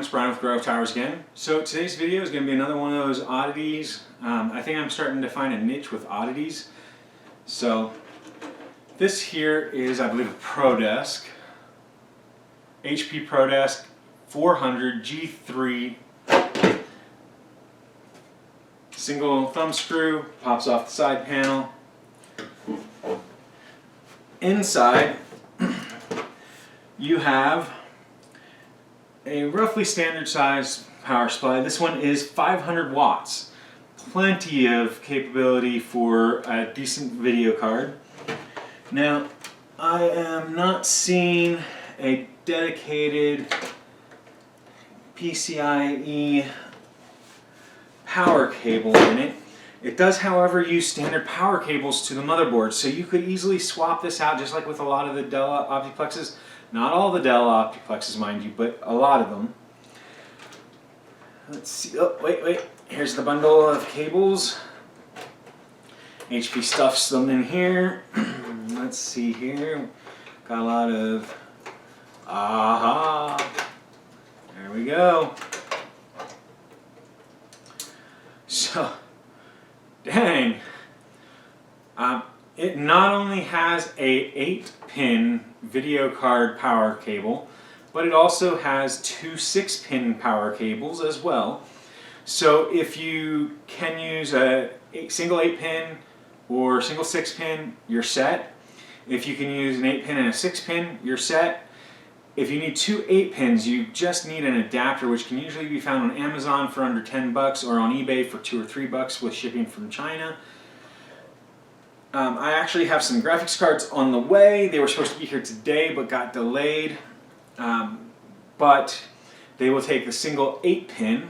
it's Brian with GreyWolf Towers again. So today's video is going to be another one of those oddities. I think I'm starting to find a niche with oddities. So this here is, I believe, a ProDesk. HP ProDesk 400 G3. Single thumb screw, pops off the side panel. Inside you have a roughly standard size power supply. This one is 500 watts. Plenty of capability for a decent video card. Now, I am not seeing a dedicated PCIe power cable in it. It does, however, use standard power cables to the motherboard, so you could easily swap this out just like with a lot of the Dell Optiplexes. Not all the Dell Optiplexes, mind you, but a lot of them. Let's see. Oh, wait. Here's the bundle of cables. HP stuffs them in here. Let's see here. Got a lot of... Aha! There we go. So, dang. It not only has a 8-pin video card power cable, but it also has two 6-pin power cables as well. So if you can use a single 8-pin or single 6-pin, you're set. If you can use an 8-pin and a 6-pin, you're set. If you need two 8-pins, you just need an adapter, which can usually be found on Amazon for under 10 bucks or on eBay for 2 or 3 bucks with shipping from China. I actually have some graphics cards on the way. They were supposed to be here today but got delayed. But they will take the single 8-pin.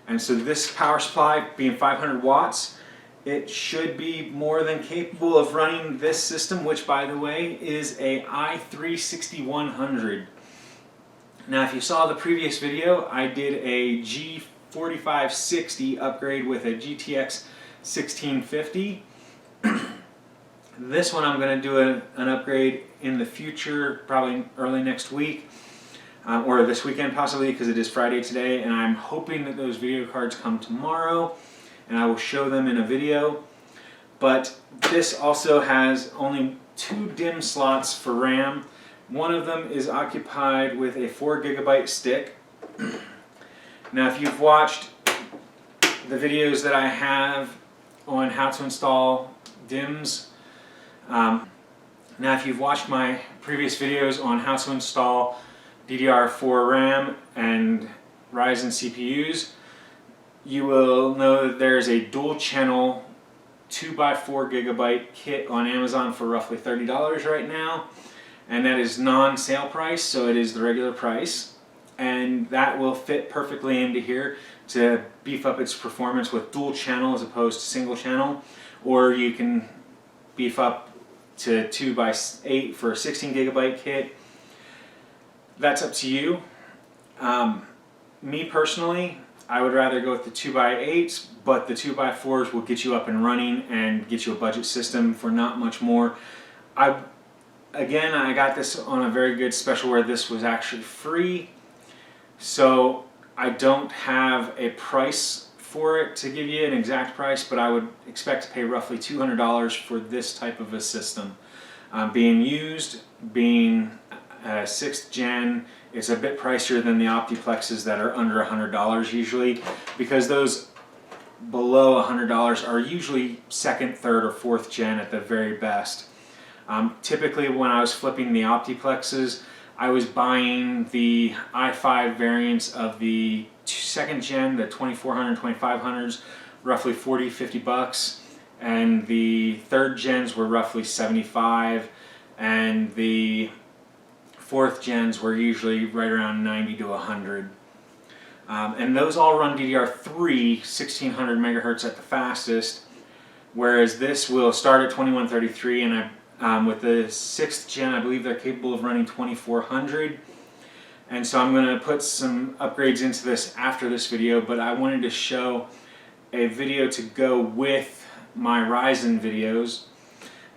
And so this power supply, being 500 watts, it should be more than capable of running this system, which, by the way, is a i3-6100. Now, if you saw the previous video, I did a G4560 upgrade with a GTX 1650. This one I'm going to do an upgrade in the future, probably early next week, or this weekend possibly, because it is Friday today, and I'm hoping that those video cards come tomorrow, and I will show them in a video. But this also has only 2 DIMM slots for RAM. One of them is occupied with a 4 GB stick. Now, if you've watched the videos that I have on how to install DIMMs, now if you've watched my previous videos on how to install DDR4 RAM and Ryzen CPUs, you will know that there's a dual channel 2x4 GB kit on Amazon for roughly $30 right now, and that is non-sale price, so it is the regular price, and that will fit perfectly into here to beef up its performance with dual channel as opposed to single channel, or you can beef up to 2x8 for a 16 GB kit. That's up to you. Me personally, I would rather go with the 2x8s, but the 2x4s will get you up and running and get you a budget system for not much more. Again, I got this on a very good special where this was actually free, so I don't have a price for it to give you an exact price, but I would expect to pay roughly $200 for this type of a system. Being used, being 6th gen, it's a bit pricier than the Optiplexes that are under $100 usually, because those below $100 are usually 2nd, 3rd, or 4th gen at the very best. Typically when I was flipping the Optiplexes, I was buying the i5 variants of the 2nd gen, the 2400, 2500s, roughly 40, 50 bucks, and the 3rd gens were roughly 75, and the 4th gens were usually right around 90 to 100. And those all run DDR3, 1600 megahertz at the fastest, whereas this will start at 2133, and with the 6th gen, I believe they're capable of running 2400. And so I'm going to put some upgrades into this after this video, but I wanted to show a video to go with my Ryzen videos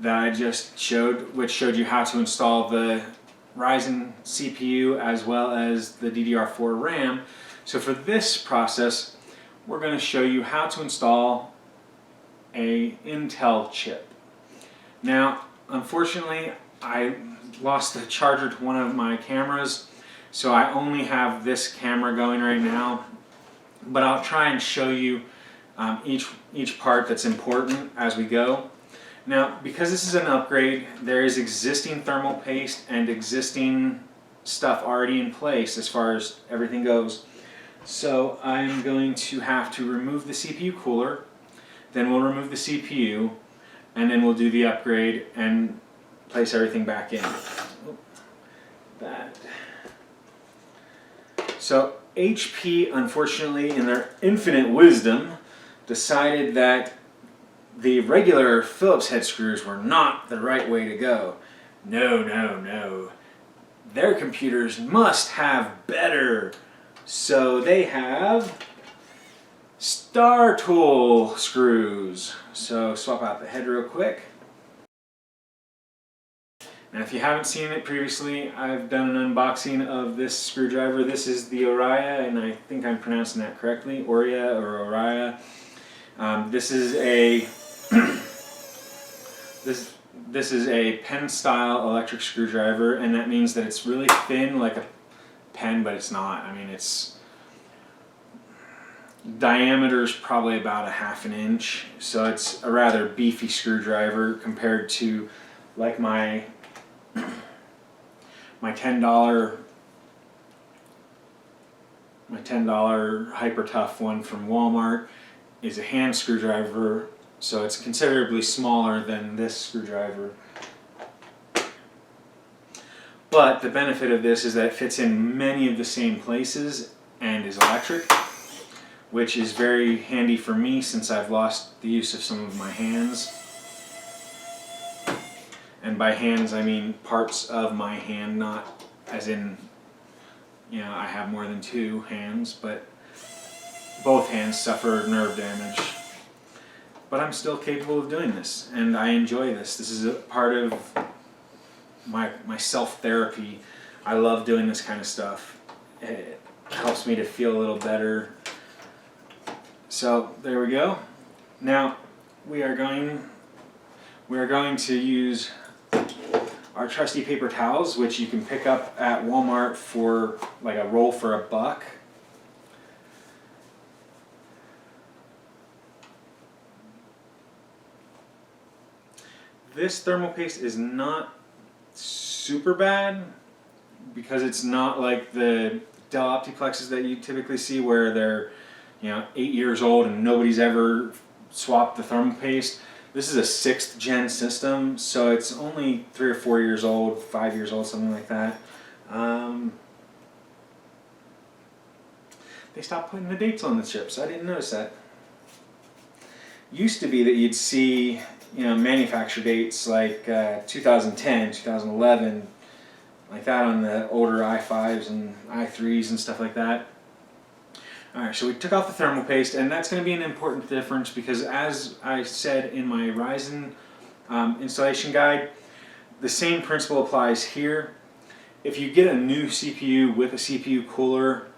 that I just showed, which showed you how to install the Ryzen CPU as well as the DDR4 RAM. So for this process, we're going to show you how to install a Intel chip. Now, unfortunately, I lost the charger to one of my cameras, so I only have this camera going right now, but I'll try and show you each part that's important as we go. Now, because this is an upgrade, there is existing thermal paste and existing stuff already in place as far as everything goes. So I'm going to have to remove the CPU cooler, then we'll remove the CPU, and then we'll do the upgrade and place everything back in. That. So HP, unfortunately, in their infinite wisdom, decided that the regular Phillips head screws were not the right way to go. No, no, no. Their computers must have better. So they have Star Tool screws. So swap out the head real quick. Now if you haven't seen it previously, I've done an unboxing of this screwdriver. This is the Oriya, and I think I'm pronouncing that correctly, Oriya or Oriya. This is a this is a pen style electric screwdriver, and that means that it's really thin like a pen, but it's not. I mean, its diameter is probably about 1/2 inch, so it's a rather beefy screwdriver compared to like my $10 Hyper Tough one from Walmart is a hand screwdriver, so it's considerably smaller than this screwdriver. But the benefit of this is that it fits in many of the same places and is electric, which is very handy for me since I've lost the use of some of my hands. And by hands I mean parts of my hand, not as in, you know, I have more than 2 hands, but both hands suffer nerve damage. But I'm still capable of doing this, and I enjoy this. This is a part of my self-therapy. I love doing this kind of stuff. It helps me to feel a little better. So there we go. Now we are going to use our trusty paper towels, which you can pick up at Walmart for like a roll for $1. This thermal paste is not super bad because it's not like the Dell Optiplexes that you typically see where they're, you know, 8 years old and nobody's ever swapped the thermal paste. This is a 6th gen system, so it's only 3 or 4 years old, 5 years old, something like that. They stopped putting the dates on the chips. I didn't notice that. Used to be that you'd see, you know, manufacture dates like 2010, 2011, like that on the older i5s and i3s and stuff like that. Alright, so we took off the thermal paste, and that's going to be an important difference because, as I said in my Ryzen installation guide, the same principle applies here. If you get a new CPU with a CPU cooler,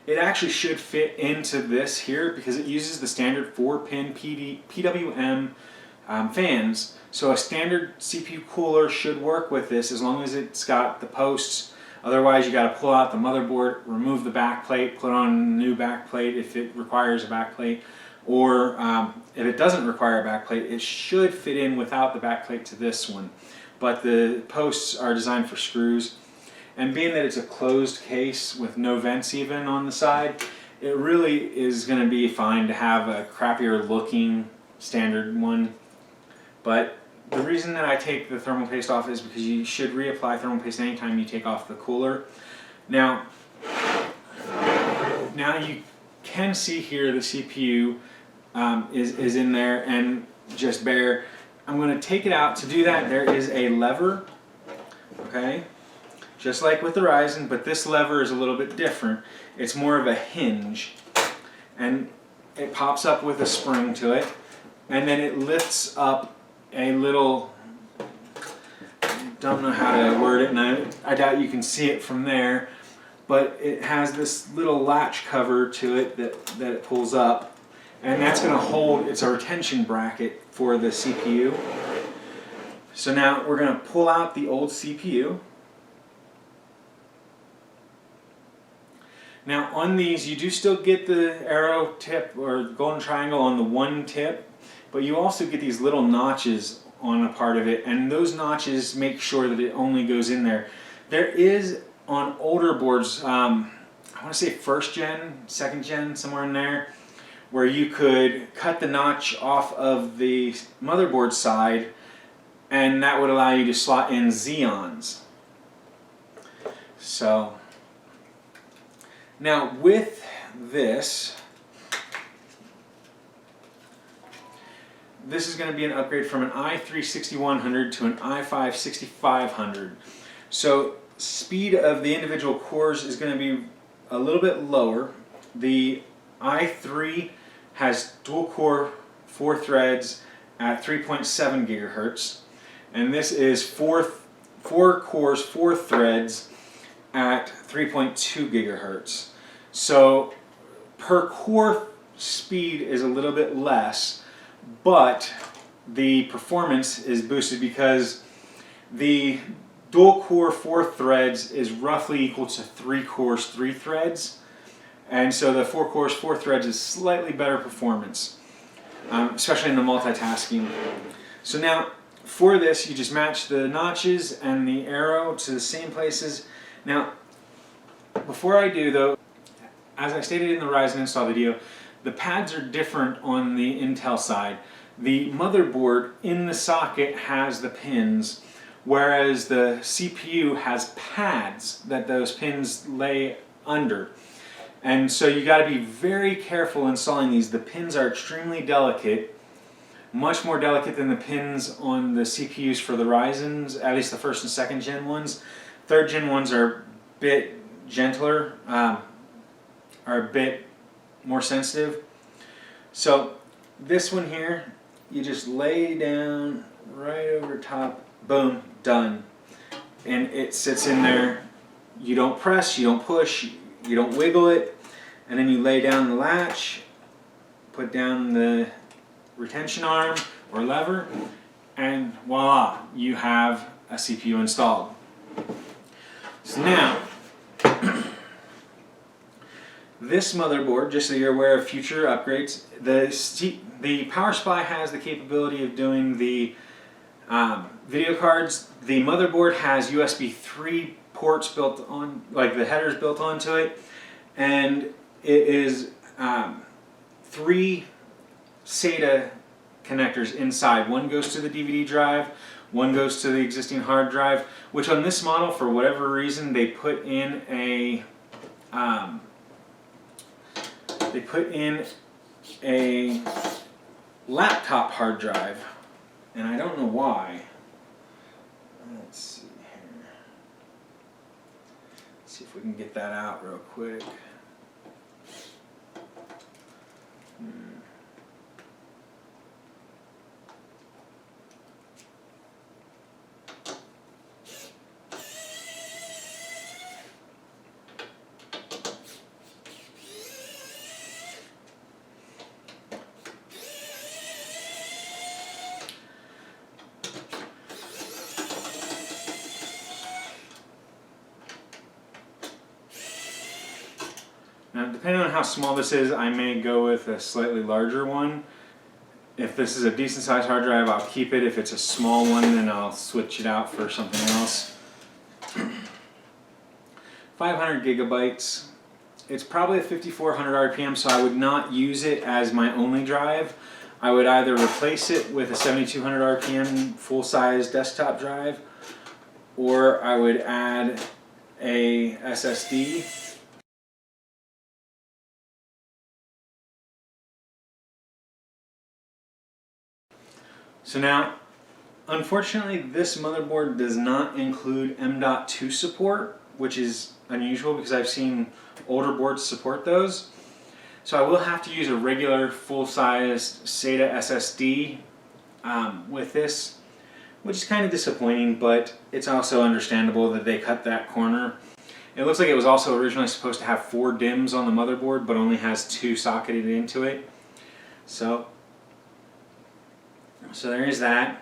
it actually should fit into this here because it uses the standard 4-pin PWM fans. So a standard CPU cooler should work with this as long as it's got the posts. Otherwise, you got to pull out the motherboard, remove the back plate, put on a new back plate if it requires a back plate, or if it doesn't require a back plate, it should fit in without the back plate to this one. But the posts are designed for screws, and being that it's a closed case with no vents even on the side, it really is going to be fine to have a crappier looking standard one. But the reason that I take the thermal paste off is because you should reapply thermal paste anytime you take off the cooler. Now you can see here the CPU is in there and just bare. I'm going to take it out. To do that, there is a lever, okay, just like with the Ryzen, but this lever is a little bit different. It's more of a hinge, and it pops up with a spring to it, and then it lifts up a little don't know how to word it, and I doubt you can see it from there, but it has this little latch cover to it that it pulls up, and that's going to hold, it's a retention bracket for the CPU. So now we're going to pull out the old CPU. Now on these you do still get the arrow tip or golden triangle on the one tip, but you also get these little notches on a part of it, and those notches make sure that it only goes in there. There is on older boards, I want to say 1st gen, 2nd gen, somewhere in there, where you could cut the notch off of the motherboard side, and that would allow you to slot in Xeons. So now with this, this is going to be an upgrade from an i3-6100 to an i5-6500. So speed of the individual cores is going to be a little bit lower. The i3 has dual core 4 threads at 3.7 gigahertz, and this is 4 cores 4 threads at 3.2 gigahertz. So per core speed is a little bit less, but the performance is boosted because the dual core 4 threads is roughly equal to 3 cores 3 threads, and so the 4 cores 4 threads is slightly better performance, especially in the multitasking. So now for this you just match the notches and the arrow to the same places. Now before I do though, as I stated in the Ryzen install video, the pads are different on the Intel side. The motherboard in the socket has the pins, whereas the CPU has pads that those pins lay under. And so you got to be very careful installing these. The pins are extremely delicate, much more delicate than the pins on the CPUs for the Ryzens, at least the 1st and 2nd gen ones. 3rd gen ones are a bit gentler, are a bit more sensitive. So this one here, you just lay down right over top, boom, done. And it sits in there. You don't press, you don't push, you don't wiggle it, and then you lay down the latch, put down the retention arm or lever, and voila, you have a CPU installed. So now, this motherboard, just so you're aware of future upgrades, the power supply has the capability of doing the video cards. The motherboard has USB 3 ports built on, like the headers built onto it, and it is 3 SATA connectors inside. One goes to the DVD drive, one goes to the existing hard drive, which on this model, for whatever reason, they put in a laptop hard drive, and I don't know why. Let's see here. Let's see if we can get that out real quick. Now, depending on how small this is, I may go with a slightly larger one. If this is a decent sized hard drive, I'll keep it. If it's a small one, then I'll switch it out for something else. 500 gigabytes. It's probably a 5400 RPM, so I would not use it as my only drive. I would either replace it with a 7200 RPM full-size desktop drive, or I would add a SSD. So now, unfortunately, this motherboard does not include M.2 support, which is unusual because I've seen older boards support those. So I will have to use a regular full-sized SATA SSD with this. which is kind of disappointing, but it's also understandable that they cut that corner. It looks like it was also originally supposed to have 4 DIMMs on the motherboard, but only has 2 socketed into it. So there is that.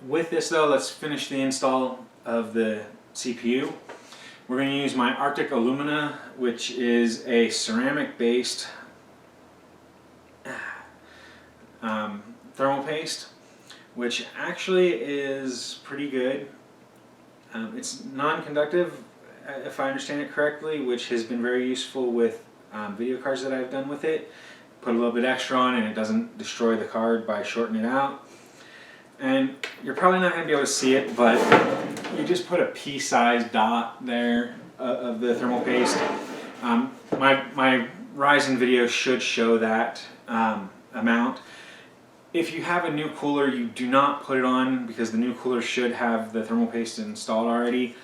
With this though, let's finish the install of the CPU. We're going to use my Arctic Alumina, which is a ceramic based thermal paste, which actually is pretty good. It's non-conductive, if I understand it correctly, which has been very useful with video cards that I've done with it. Put a little bit extra on and it doesn't destroy the card by shorting it out. And you're probably not going to be able to see it, but you just put a pea-sized dot there of the thermal paste. My Ryzen video should show that amount. If you have a new cooler, you do not put it on because the new cooler should have the thermal paste installed already.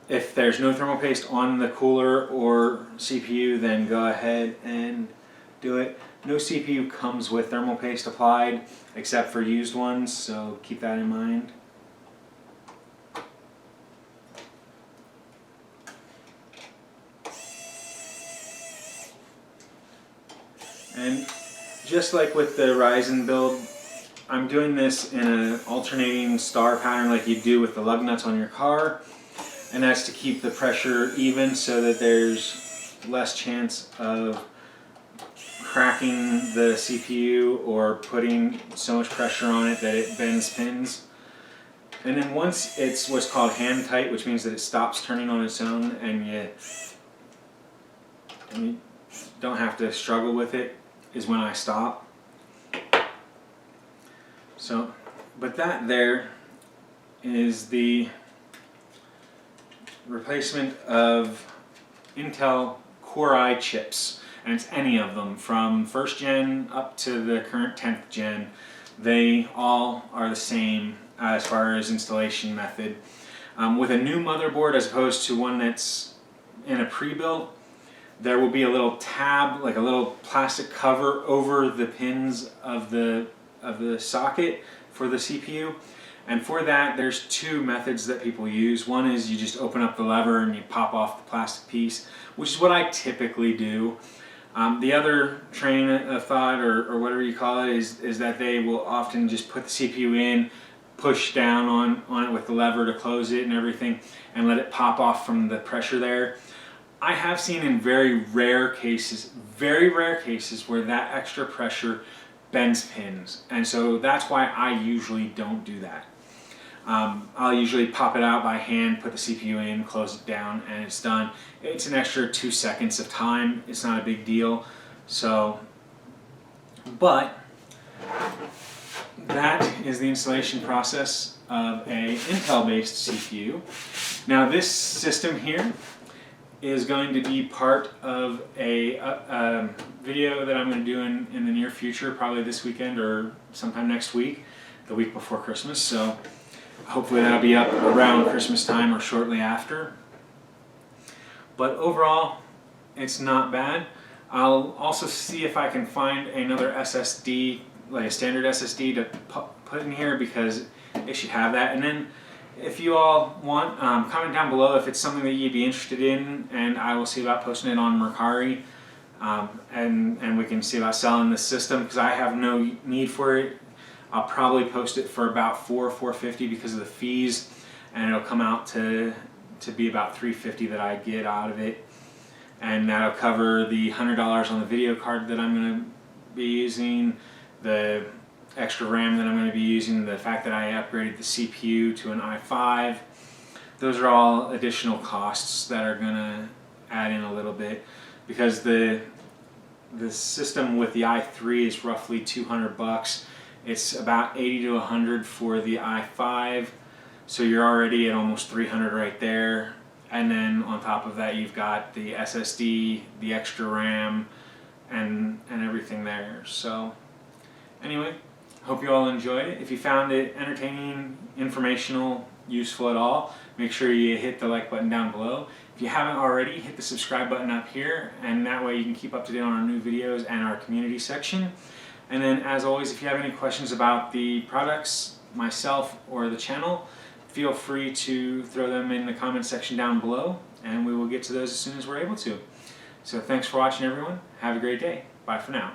If there's no thermal paste on the cooler or CPU, then go ahead and do it. No CPU comes with thermal paste applied except for used ones, so keep that in mind. And just like with the Ryzen build, I'm doing this in an alternating star pattern like you do with the lug nuts on your car, and that's to keep the pressure even so that there's less chance of cracking the CPU or putting so much pressure on it that it bends pins. And then once it's what's called hand tight, which means that it stops turning on its own and you don't have to struggle with it, is when I stop. So, but that there is the replacement of Intel Core i chips, and it's any of them from 1st gen up to the current 10th gen. They all are the same as far as installation method. With a new motherboard as opposed to one that's in a pre-built, there will be a little tab, like a little plastic cover over the pins of the socket for the CPU. And for that, there's 2 methods that people use. One is you just open up the lever and you pop off the plastic piece, which is what I typically do. The other train of thought, or whatever you call it, is that they will often just put the CPU in, push down on it with the lever to close it and everything, and let it pop off from the pressure there. I have seen in very rare cases where that extra pressure bends pins, and so that's why I usually don't do that. I'll usually pop it out by hand, put the CPU in, close it down, and it's done. It's an extra 2 seconds of time. It's not a big deal. So, but that is the installation process of a Intel-based CPU. Now this system here is going to be part of a video that I'm going to do in the near future, probably this weekend or sometime next week, the week before Christmas. So hopefully that'll be up around Christmas time or shortly after. But overall, it's not bad. I'll also see if I can find another SSD, like a standard SSD to put in here, because it should have that. And then if you all want, comment down below if it's something that you'd be interested in, and I will see about posting it on Mercari, and we can see about selling this system, because I have no need for it. I'll probably post it for about $450 because of the fees, and it'll come out to be about $350 that I get out of it, and that'll cover the $100 on the video card that I'm going to be using, the extra RAM that I'm going to be using, the fact that I upgraded the CPU to an i5. Those are all additional costs that are going to add in a little bit, because the system with the i3 is roughly $200. It's about 80 to 100 for the i5, so you're already at almost 300 right there. And then on top of that, you've got the SSD, the extra RAM, and everything there. So anyway, hope you all enjoyed it. If you found it entertaining, informational, useful at all, make sure you hit the like button down below. If you haven't already, hit the subscribe button up here, and that way you can keep up to date on our new videos and our community section. And then, as always, if you have any questions about the products, myself, or the channel, feel free to throw them in the comment section down below, and we will get to those as soon as we're able to. So thanks for watching, everyone. Have a great day. Bye for now.